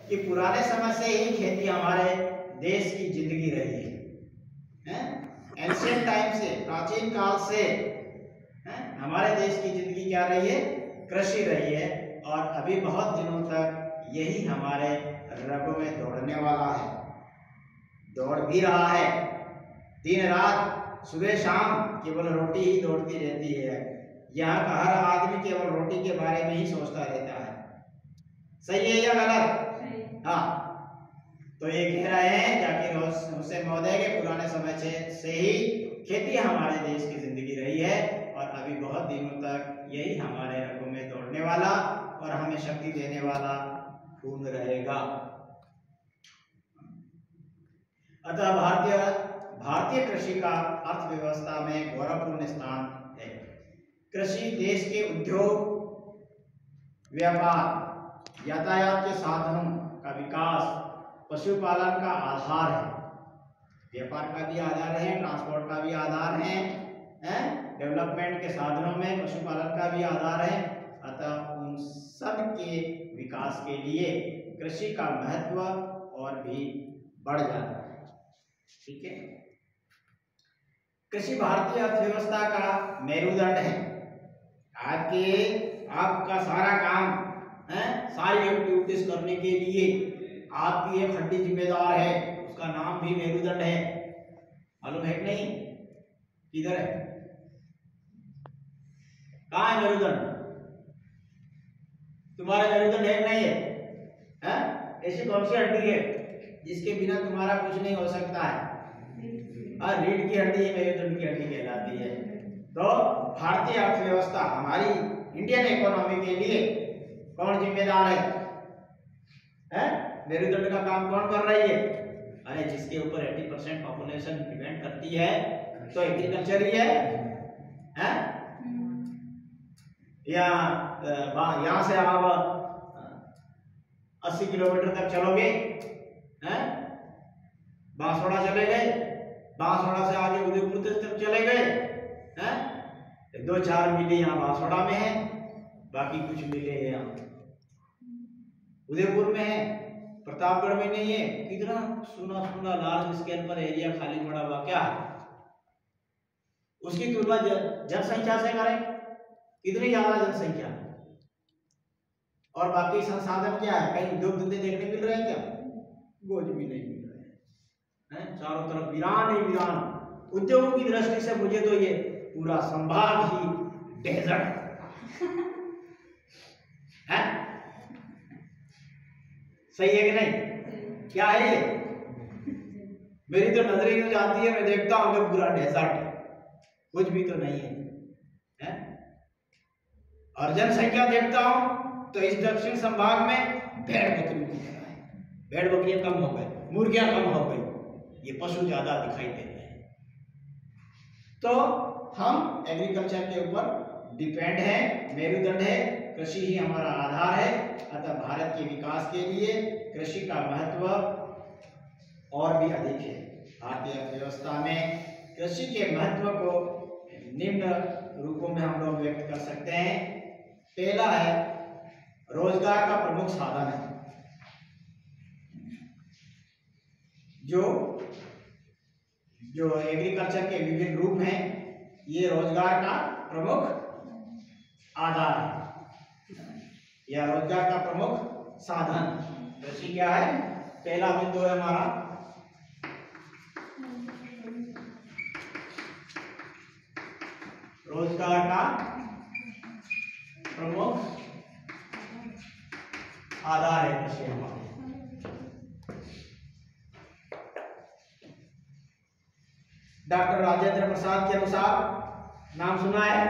कि पुराने समय से ही खेती हमारे देश की जिंदगी रही है। एंशिएंट टाइम से, प्राचीन काल से हमारे देश की जिंदगी क्या रही है? कृषि रही है। और अभी बहुत दिनों तक यही हमारे रगों में दौड़ने वाला है, दौड़ भी रहा है। दिन रात, सुबह शाम केवल रोटी ही दौड़ती रहती है। यहाँ का हर आदमी केवल रोटी के बारे में ही सोचता रहता है। सही है या गलत? हाँ। तो ये कह रहे हैं जाकिर हुसैन महोदय के पुराने समय से ही खेती हमारे देश की जिंदगी रही है और अभी बहुत दिनों तक यही हमारे रगों में दौड़ने वाला और हमें शक्ति देने वाला खून रहेगा। अतः भारतीय कृषि का अर्थव्यवस्था में गौरवपूर्ण स्थान है। कृषि देश के उद्योग, व्यापार, यातायात के साधनों का विकास, पशुपालन का आधार है। व्यापार का भी आधार है, ट्रांसपोर्ट का भी आधार है, डेवलपमेंट के साधनों में पशुपालन का भी आधार है। अतः उन सब के विकास के लिए कृषि का महत्व और भी बढ़ जाता है। ठीक है। कृषि भारतीय अर्थव्यवस्था का मेरुदंड है। आपका सारा काम, सारी एक्टिविटीज करने के लिए आपकी एक हड्डी जिम्मेदार है, उसका नाम भी मेरुदंड है। मालूम है कि नहीं? किधर है? कहाँ है मेरुदंड? तुम्हारा मेरुदंड है कि नहीं है? ऐसी कौन सी हड्डी है जिसके बिना तुम्हारा कुछ नहीं हो सकता है? रीढ़ की हड्डी मेरुदंड की हड्डी कहलाती है। तो भारतीय अर्थव्यवस्था, हमारी इंडियन इकोनॉमी के लिए कौन जिम्मेदार है? मेरुदंड का काम कौन कर रही है? अरे जिसके ऊपर 80% पॉपुलेशन डिपेंड करती है तो एग्रीकल्चर ही है। यहाँ से आप 80 किलोमीटर तक चलोगे, बांसवाड़ा चले गए, बांसवाड़ा से आगे उदयपुर तक चले गए, 2-4 मिले यहाँ बांसवाड़ा में है, बाकी कुछ मिले यहाँ उदयपुर में है, प्रतापगढ़ में नहीं है। कितना सुना सुना लार्ज स्केल पर एरिया खाली पड़ा हुआ क्या है? उसकी तुलना जनसंख्या से करें, कितनी ज्यादा जनसंख्या, और बाकी संसाधन क्या है? कहीं उद्योग धंधे देखने मिल रहे हैं क्या? कुछ भी नहीं मिल रहे हैं। चारों तरफ वीरान ही वीरान। उद्योगों की दृष्टि से मुझे तो ये पूरा संभाग ही डेजर्ट है। सही है कि नहीं? क्या है ये? मेरी तो नजर ही जाती है, मैं देखता हूं कि पूरा डेजर्ट है, कुछ भी तो नहीं है, और जनसंख्या देखता हूं तो इस दक्षिण संभाग में भेड़ बकरियों की जगह है। भेड़ बकरियां कम हो गई, मुर्गियां कम हो गई, ये पशु ज्यादा दिखाई दे रहे हैं। तो हम एग्रीकल्चर के ऊपर डिपेंड है, मेरुदंड है, कृषि ही हमारा आधार है। अतः भारत के विकास के लिए कृषि का महत्व और भी अधिक है। भारतीय अर्थव्यवस्था में कृषि के महत्व को निम्न रूपों में हम लोग व्यक्त कर सकते हैं। पहला है, रोजगार का प्रमुख साधन है। जो एग्रीकल्चर के विभिन्न रूप हैं, ये रोजगार का प्रमुख आधार है या रोजगार का प्रमुख साधन। कृषि क्या है? पहला बिंदु है हमारा रोजगार का प्रमुख आधार है कृषि हमारा। डॉक्टर राजेंद्र प्रसाद के अनुसार, नाम सुना है?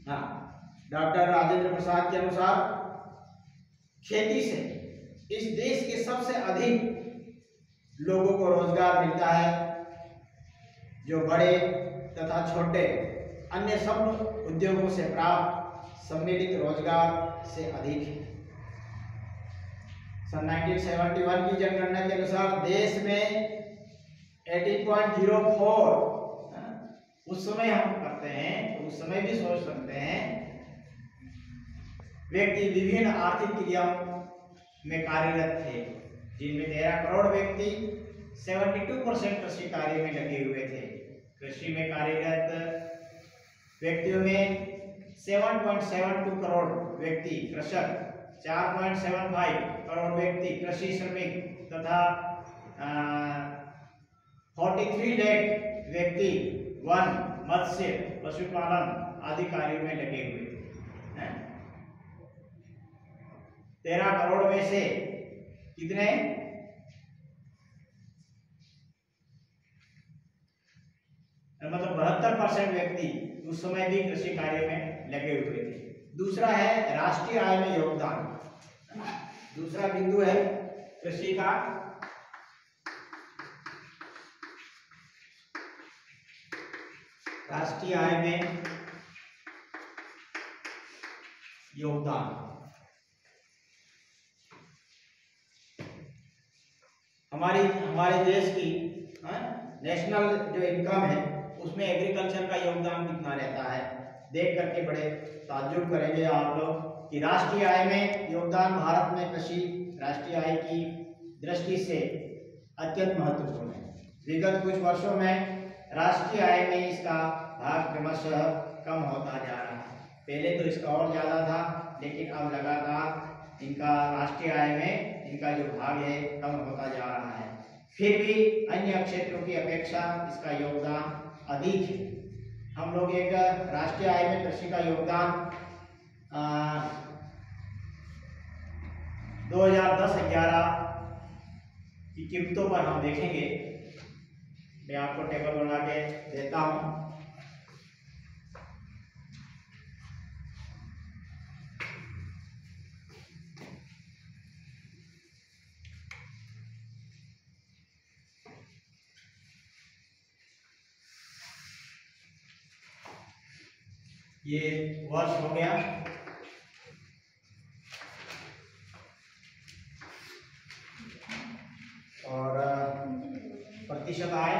हाँ, डॉक्टर राजेंद्र प्रसाद के अनुसार खेती से इस देश के सबसे अधिक लोगों को रोजगार मिलता है, जो बड़े तथा छोटे अन्य सब उद्योगों से प्राप्त सम्मिलित रोजगार से अधिक है। सन 1971 की जनगणना के अनुसार देश में 18.04, उस समय हम करते हैं, उस समय भी सोच सकते हैं, व्यक्ति विभिन्न आर्थिक क्रियाओं में कार्यरत थे, जिनमें 13 करोड़ व्यक्ति 72% कृषि कार्य में लगे हुए थे। कृषि में कार्यरत व्यक्तियों में 7.72 करोड़ व्यक्ति कृषक, 4.75 करोड़ व्यक्ति कृषि श्रमिक तथा 43 लाख व्यक्ति वन, मत्स्य, पशुपालन आदि कार्यों में लगे हुए थे। 13 करोड़ में से कितने, मतलब 72% व्यक्ति उस समय भी कृषि कार्य में लगे हुए थे। दूसरा है राष्ट्रीय आय में योगदान। दूसरा बिंदु है कृषि का राष्ट्रीय आय में योगदान। हमारे देश की नेशनल जो इनकम है उसमें एग्रीकल्चर का योगदान कितना रहता है, देख करके बड़े ताज्जुब करेंगे आप लोग कि राष्ट्रीय आय में योगदान भारत में कृषि राष्ट्रीय आय की दृष्टि से अत्यंत महत्वपूर्ण है। विगत कुछ वर्षों में राष्ट्रीय आय में इसका भाग क्रमशः कम होता जा रहा है। पहले तो इसका और ज़्यादा था, लेकिन अब लगातार इनका राष्ट्रीय आय में इनका जो भाग है कम होता जा रहा है। फिर भी अन्य क्षेत्रों की अपेक्षा इसका योगदान अधिक है। हम लोग एक राष्ट्रीय आय में कृषि का योगदान 2010-11 की कीमतों पर हम देखेंगे। मैं आपको टेबल बना के देता हूँ। ये वर्ष हो गया और प्रतिशत आय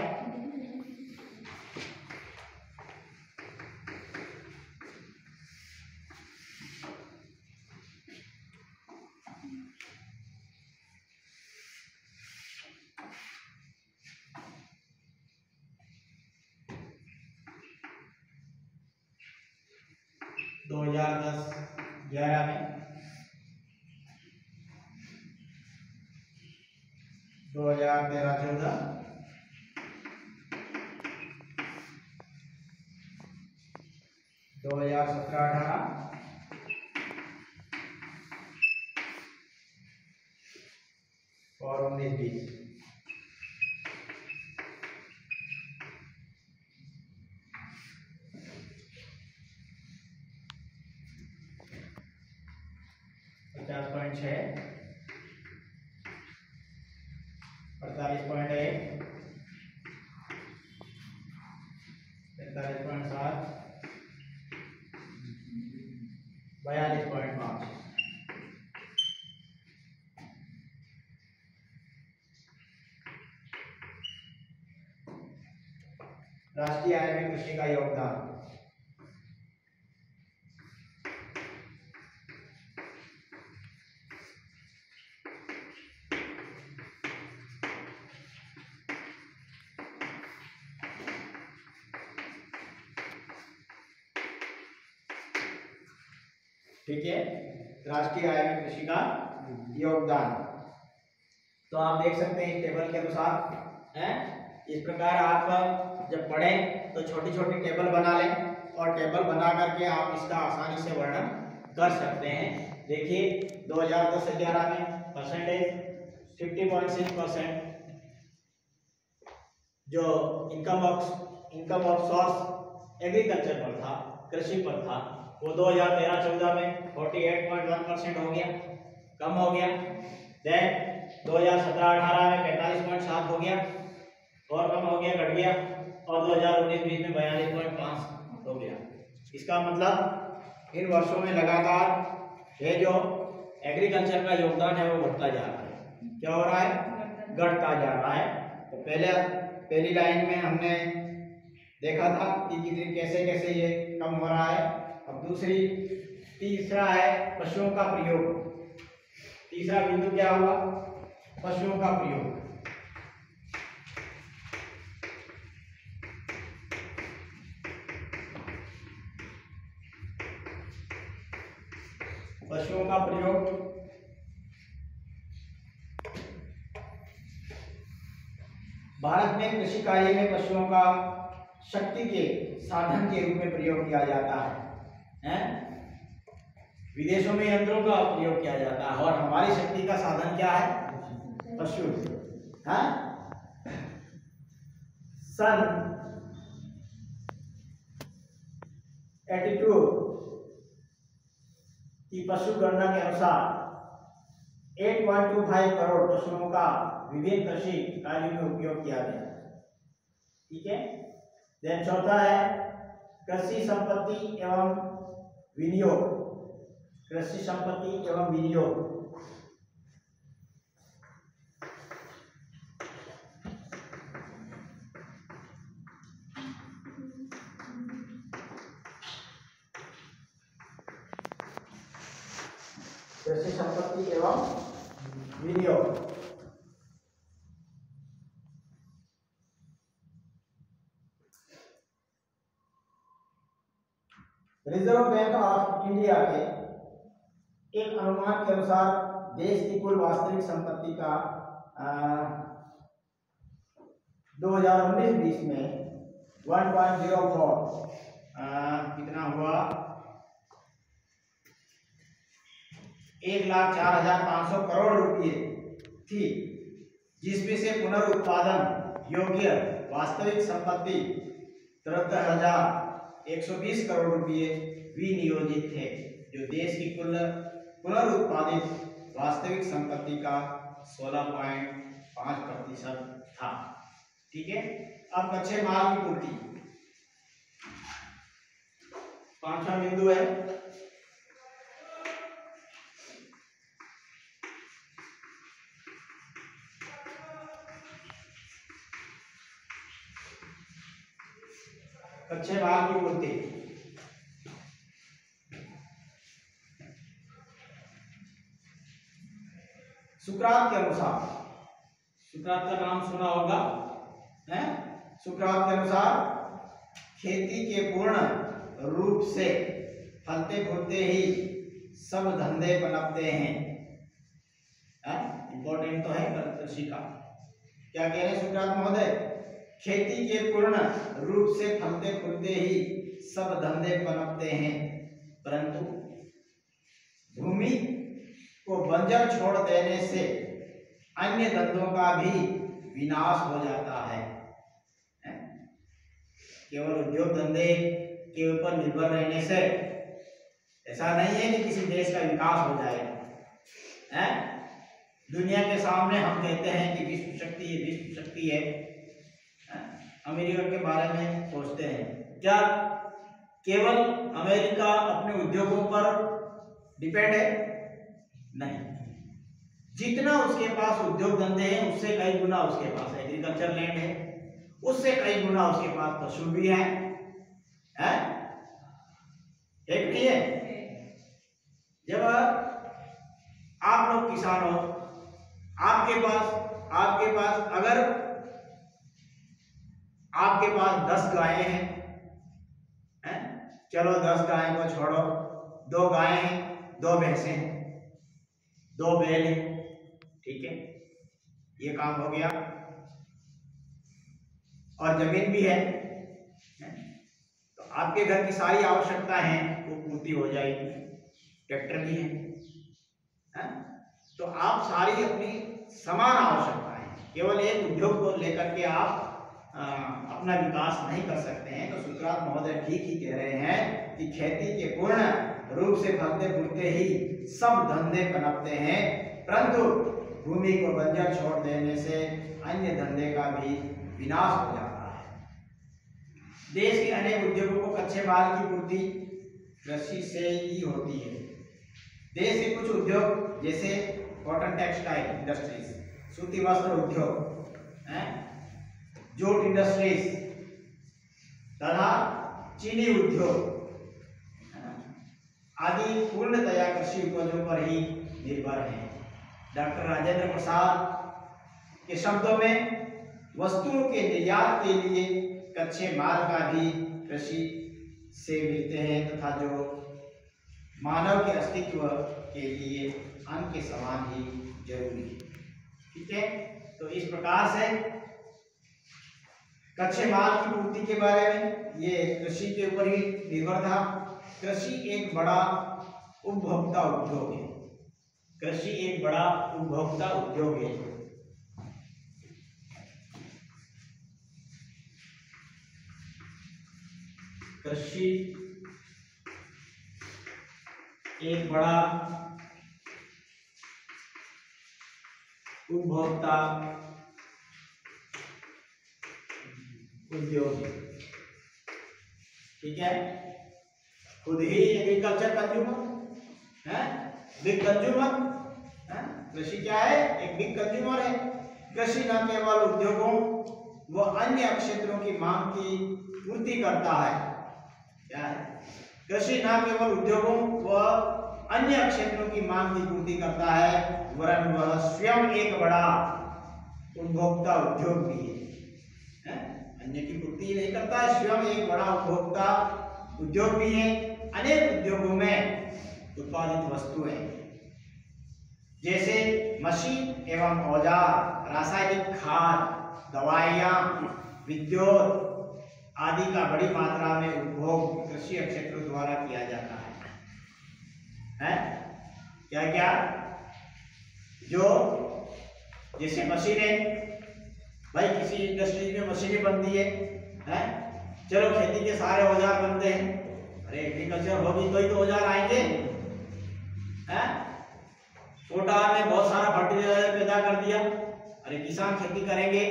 दो 2010-11 में 2013-14 2017-18 और 19-20। $50.6, 48.1, 45.7, 42.5। राष्ट्रीय आय में कृषि का योगदान। ठीक है, राष्ट्रीय आय में कृषि का योगदान। तो आप देख सकते हैं टेबल के अनुसार है। इस प्रकार आप जब पढ़ें तो छोटी छोटी टेबल बना लें और टेबल बना करके आप इसका आसानी से वर्णन कर सकते हैं। देखिए 2010-11 में परसेंटेज 50.6% जो इनकम ऑफ सोर्स एग्रीकल्चर पर था, कृषि पर था, वो 2013-14 में 48.1% हो गया, कम हो गया। देन 2017-18 में 45.7 हो गया और कम हो गया, घट गया। और 2019-20 में 42.5 हो गया। इसका मतलब इन वर्षों में लगातार ये जो एग्रीकल्चर का योगदान है वो घटता जा रहा है। क्या हो रहा है? घटता जा रहा है। तो पहली लाइन में हमने देखा था कि कैसे कैसे ये कम हो रहा है। अब तीसरा है पशुओं का प्रयोग। तीसरा बिंदु क्या हुआ? पशुओं का प्रयोग। पशुओं का प्रयोग भारत में कृषि कार्य में पशुओं का शक्ति के साधन के रूप में प्रयोग किया जाता है? विदेशों में यंत्रों का प्रयोग किया जाता है और हमारी शक्ति का साधन क्या है? पशु। सन 82 की पशु गणना के अनुसार 8.25 करोड़ पशुओं का विभिन्न कृषि कार्यों में उपयोग किया गया। ठीक है। देन चौथा है कृषि संपत्ति एवं विनियोग। कृषि संपत्ति एवं विनियोग। कृषि संपत्ति एवं विनियोग। रिजर्व बैंक ऑफ इंडिया के एक अनुमान के अनुसार देश की कुल वास्तविक संपत्ति का 2019-20 में 1.04 कितना हुआ? 1,04,500 करोड़ रुपये थी, जिसमें से पुनरुत्पादन योग्य वास्तविक संपत्ति 73,120 करोड़ रुपये विनियोजित थे, जो देश की कुल पुनरुत्पादित वास्तविक संपत्ति का 16.5% था। ठीक है। अब कच्चे माल की पूर्ति, पांचवा बिंदु है कच्चे माल की पूर्ति। सुकरात के अनुसार, सुकरात का नाम सुना होगा, है? सुकरात के अनुसार खेती के पूर्ण रूप से फलते फूलते ही सब धंधे पनपते हैं। इंपॉर्टेंट तो है कृषि का। क्या कह रहे हैं सुकरात महोदय? खेती के पूर्ण रूप से फलते फूलते ही सब धंधे पनपते हैं, परंतु भूमि को बंजर छोड़ देने से अन्य धंधों का भी विनाश हो जाता है। केवल उद्योग धंधे के ऊपर निर्भर रहने से ऐसा नहीं है कि किसी देश का विकास हो जाएगा। दुनिया के सामने हम कहते हैं कि विश्व शक्ति है, विश्व शक्ति है। अमेरिका के बारे में सोचते हैं, क्या केवल अमेरिका अपने उद्योगों पर डिपेंड है? नहीं, जितना उसके पास उद्योग धंधे हैं उससे कई गुना उसके पास एग्रीकल्चर लैंड है, उससे कई गुना उसके पास पशु भी हैं, एक नहीं है? जब आप लोग किसान हो, आपके पास अगर आपके पास 10 गायें हैं, चलो 10 गायें को छोड़ो, 2 गायें हैं, 2 भैंसें हैं, 2 बैल हैं, ठीक है, ये काम हो गया। और जमीन भी है, तो आपके घर की सारी आवश्यकताएं वो पूर्ति हो जाएगी। ट्रैक्टर भी है, तो आप सारी अपनी समान आवश्यकताएं, केवल एक उद्योग को लेकर के आप अपना विकास नहीं कर सकते हैं। तो सुकरात महोदय ठीक ही कह रहे हैं कि खेती के पूर्ण रूप से फलते फूलते ही सब धंधे पनपते हैं, परंतु भूमि को बंजर छोड़ देने से अन्य धंधे का भी विनाश हो जाता है। देश के अनेक उद्योगों को कच्चे माल की पूर्ति कृषि से ही होती है। देश के कुछ उद्योग जैसे कॉटन टेक्सटाइल इंडस्ट्रीज, सूती वस्त्र उद्योग, जूट इंडस्ट्रीज तथा चीनी उद्योग आदि पूर्णतया कृषि उपजों पर ही निर्भर हैं। डॉक्टर राजेंद्र प्रसाद के शब्दों में वस्तुओं के निर्यात के लिए कच्चे माल का भी कृषि से मिलते हैं तथा जो मानव के अस्तित्व के लिए अन्न के समान ही जरूरी है। ठीक है, तो इस प्रकार से कच्चे माल की पूर्ति के बारे में ये कृषि के ऊपर ही निर्भर था। कृषि एक बड़ा उपभोक्ता उद्योग है। कृषि एक बड़ा उपभोक्ता उद्योग है। कृषि एक बड़ा उपभोक्ता उद्योग है। ठीक है, खुद ही एग्रीकल्चर कंज्यूमर है, बिग कंज्यूमर है। कृषि क्या है? एक बिग कंज्यूमर है। कृषि न केवल उद्योगों व अन्य क्षेत्रों की मांग की पूर्ति करता है। क्या है? कृषि न केवल उद्योगों व अन्य क्षेत्रों की मांग की पूर्ति करता है वरन वह स्वयं एक बड़ा उपभोक्ता उद्योग भी है। अन्य की पूर्ति नहीं करता है, स्वयं एक बड़ा उपभोक्ता उद्योग भी है। अनेक उद्योगों में उत्पादित वस्तुएं जैसे मशीन एवं औजार, रासायनिक खाद, दवाइयां, विद्युत आदि का बड़ी मात्रा में उपभोग कृषि क्षेत्रों द्वारा किया जाता है। क्या क्या? जो जैसे मशीनें, भाई किसी इंडस्ट्री में मशीनें बनती है, चलो खेती के सारे औजार बनते हैं। अरे एग्रीकल्चर होगी तो ही तो औजार आएंगे। पोटार ने बहुत सारा फर्टिलाइजर पैदा कर दिया। अरे किसान खेती करेंगे,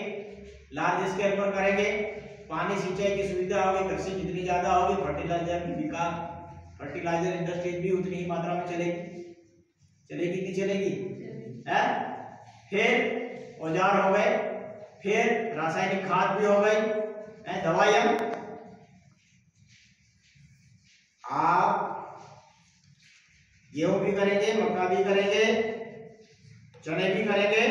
लार्ज स्केल पर करेंगे, पानी सिंचाई की सुविधा होगी, कृषि जितनी ज्यादा होगी फर्टिलाइजर की विकास, फर्टिलाइजर इंडस्ट्री भी उतनी ही मात्रा में चलेगी कि चलेगी? फिर औजार हो गए, फिर रासायनिक खाद भी हो गई, दवाइयां। आप गेहूं भी करेंगे, मक्का भी करेंगे, चने भी करेंगे,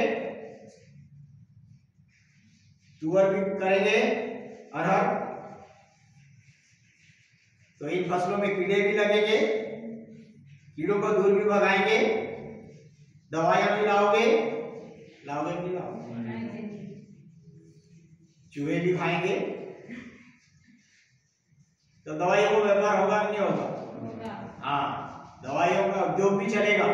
तुअर भी करेंगे, अरहर, तो इन फसलों में कीड़े भी लगेंगे, कीड़ों को दूर भी भगाएंगे, दवाइयां भी लाओगे भी चूहे भी खाएंगे, तो दवाइयों का व्यापार होगा कि नहीं होगा? हाँ, दवाइयों का उद्योग भी चलेगा।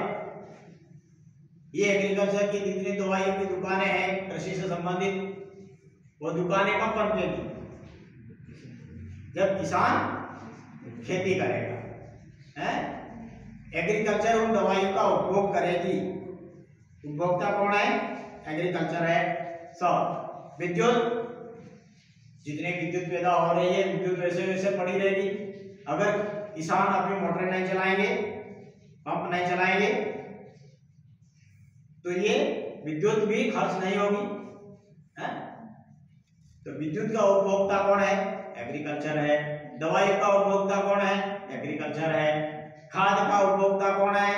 ये एग्रीकल्चर की जितनी दवाइयों की दुकानें हैं कृषि से संबंधित, वो दुकानें कब पनपेगी? जब किसान खेती करेगा। एग्रीकल्चर उन दवाइयों का उपभोग करेगी। उपभोक्ता कौन है? एग्रीकल्चर है। सब विद्युत, जितने विद्युत पैदा हो रही है विद्युत वैसे वैसे पड़ी रहेगी। अगर किसान अपनी मोटर नहीं चलाएंगे, पंप नहीं चलाएंगे, तो ये विद्युत भी खर्च नहीं होगी। तो विद्युत का उपभोक्ता कौन है? एग्रीकल्चर है। दवाई का उपभोक्ता कौन है? एग्रीकल्चर है। खाद का उपभोक्ता कौन है?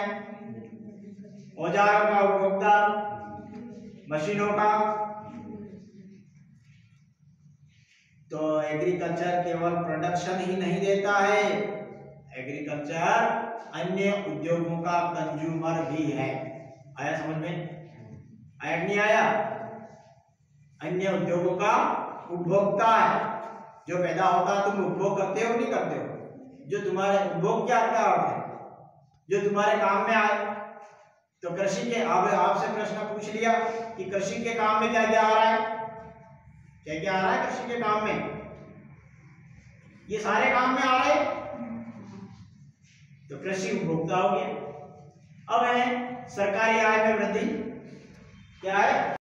औजारों का उपभोक्ता, मशीनों का। तो एग्रीकल्चर केवल प्रोडक्शन ही नहीं देता है, एग्रीकल्चर अन्य उद्योगों का कंज्यूमर भी है। आया समझ में? आया नहीं आया? अन्य उद्योगों का उपभोक्ता है। जो पैदा होता है तुम उपभोग करते हो नहीं करते हो? जो तुम्हारे उपभोग क्या अर्थ है? जो तुम्हारे काम में आए। तो कृषि के आपसे प्रश्न पूछ लिया कि कृषि के काम में क्या क्या आ रहा है, क्या क्या आ रहा है कृषि के काम में? ये सारे काम में आ रहे, तो कृषि उपभोक्ता हो गया। अब है सरकारी आय में वृद्धि। क्या है?